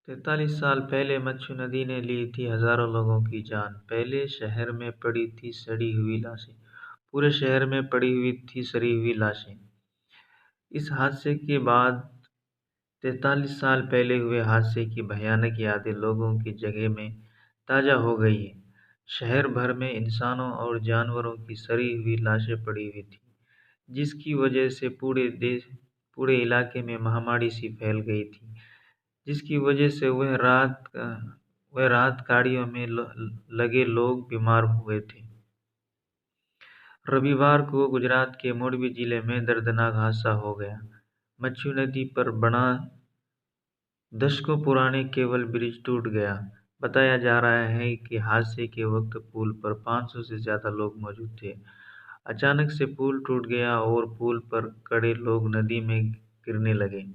43 साल पहले मच्छु नदी ने ली थी हजारों लोगों की जान। पहले शहर में पड़ी थी सड़ी हुई लाशें। पूरे शहर में पड़ी हुई थी सड़ी हुई लाशें। इस हादसे के बाद 43 साल पहले हुए हादसे की भयानक यादें लोगों की जगह में ताजा हो गई है। शहर भर में इंसानों और जानवरों की सड़ी हुई लाशें पड़ी हुई थी, जिसकी वजह से पूरे इलाके में महामारी सी फैल गई थी। जिसकी वजह से वह रात गाड़ियों में लगे लोग बीमार हुए थे। रविवार को गुजरात के मोरबी जिले में दर्दनाक हादसा हो गया। मच्छु नदी पर बना दशकों पुराने केबल ब्रिज टूट गया। बताया जा रहा है कि हादसे के वक्त पुल पर 500 से ज्यादा लोग मौजूद थे। अचानक से पुल टूट गया और पुल पर खड़े लोग नदी में गिरने लगे।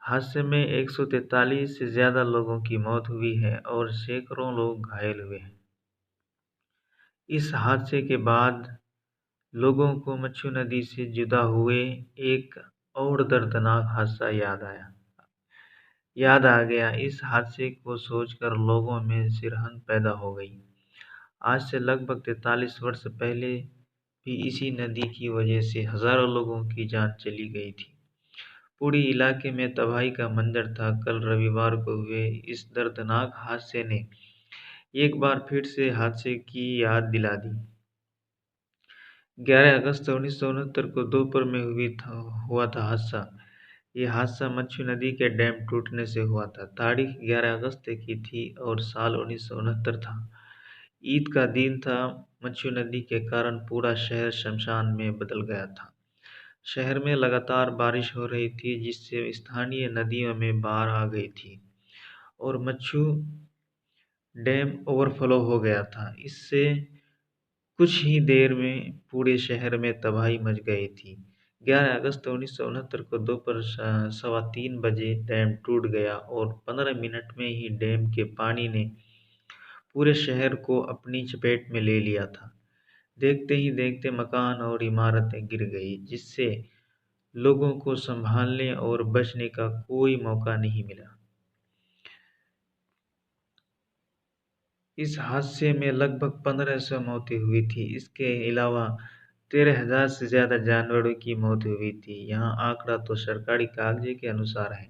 हादसे में 143 से ज्यादा लोगों की मौत हुई है और सैकड़ों लोग घायल हुए हैं। इस हादसे के बाद लोगों को मच्छु नदी से जुदा हुए एक और दर्दनाक हादसा याद आ गया। इस हादसे को सोचकर लोगों में सिरहन पैदा हो गई। आज से लगभग 43 वर्ष पहले भी इसी नदी की वजह से हजारों लोगों की जान चली गई थी। पूरे इलाके में तबाही का मंजर था। कल रविवार को हुए इस दर्दनाक हादसे ने एक बार फिर से हादसे की याद दिला दी। 11 अगस्त 1969 को दोपहर में हुआ था हादसा। ये हादसा मच्छु नदी के डैम टूटने से हुआ था। तारीख 11 अगस्त की थी और साल 1969 था। ईद का दिन था। मच्छु नदी के कारण पूरा शहर शमशान में बदल गया था। शहर में लगातार बारिश हो रही थी, जिससे स्थानीय नदियों में बाढ़ आ गई थी और मच्छु डैम ओवरफ्लो हो गया था। इससे कुछ ही देर में पूरे शहर में तबाही मच गई थी। 11 अगस्त 1969 को दोपहर 3:15 बजे डैम टूट गया और 15 मिनट में ही डैम के पानी ने पूरे शहर को अपनी चपेट में ले लिया था। देखते ही देखते मकान और इमारतें गिर गई, जिससे लोगों को संभालने और बचने का कोई मौका नहीं मिला। इस हादसे में लगभग 1500 मौतें हुई थी। इसके अलावा 13,000 से ज्यादा जानवरों की मौत हुई थी। यहाँ आंकड़ा तो सरकारी कागजे के अनुसार है।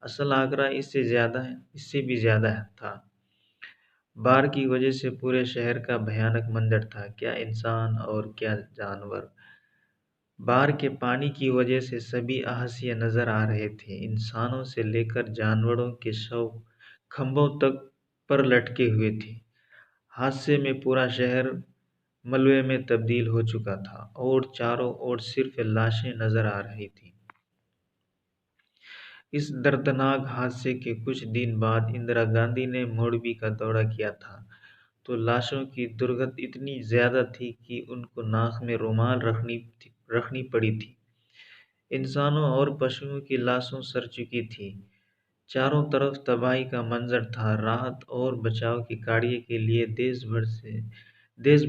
असल आंकड़ा इससे भी ज्यादा था। बाढ़ की वजह से पूरे शहर का भयानक मंजर था, क्या इंसान और क्या जानवर। बाढ़ के पानी की वजह से सभी आहसिया नजर आ रहे थे। इंसानों से लेकर जानवरों के शव खंभों तक पर लटके हुए थे। हादसे में पूरा शहर मलबे में तब्दील हो चुका था और चारों ओर सिर्फ लाशें नजर आ रही थी। इस दर्दनाक हादसे के कुछ दिन बाद इंदिरा गांधी ने मोरबी का दौरा किया था, तो लाशों की दुर्गंध इतनी ज्यादा थी कि उनको नाक में रुमाल रखनी पड़ी थी। इंसानों और पशुओं की लाशों सड़ चुकी थी। चारों तरफ तबाही का मंजर था। राहत और बचाव के कार्य के लिए देश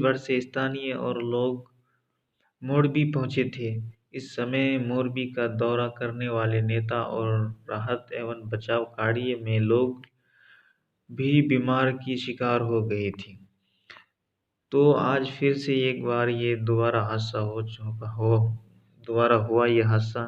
भर से स्थानीय और लोग मोरबी पहुंचे थे। इस समय मोरबी का दौरा करने वाले नेता और राहत एवं बचाव कार्य में लोग भी बीमार की शिकार हो गए थे। तो आज फिर से एक बार ये दोबारा हुआ ये हादसा।